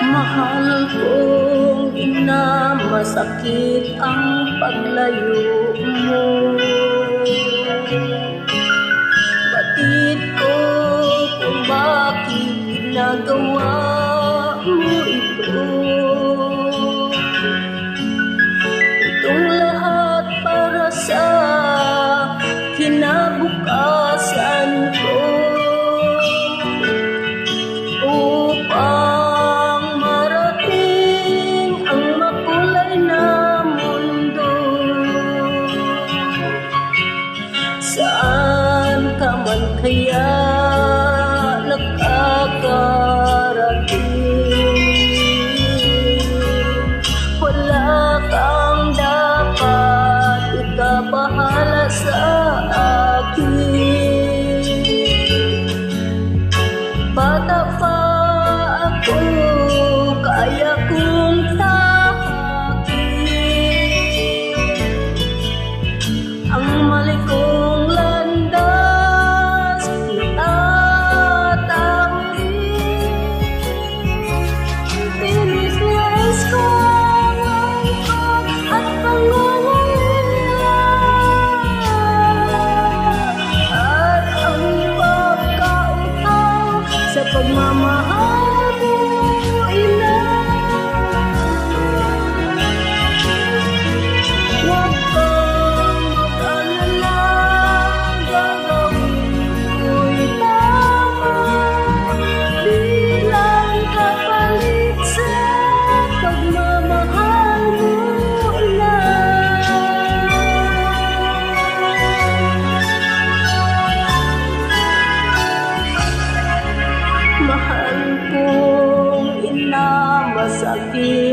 Mahal kong ina, masakit ang paglayo mo. Batid ko kung bakit ginagawa mo ito. Itong lahat para sa kinabukasan ko, upang marating ang makulay na mundo. Saan ka man kaya nakakarating, wala kang dapat ikabahala sa akin. Bata pa ako, kaya kong tahakin ang mali kong landas na tatawid. Tinisnais ko ang angkot at pangungulila at ang pagkautaw sa pagmamahal mo, ina. Huwag kang mag-alala, gagawin ko'y tama bilang kapalit sa pagmamahal mo, ina. Mahal kong ina, masakit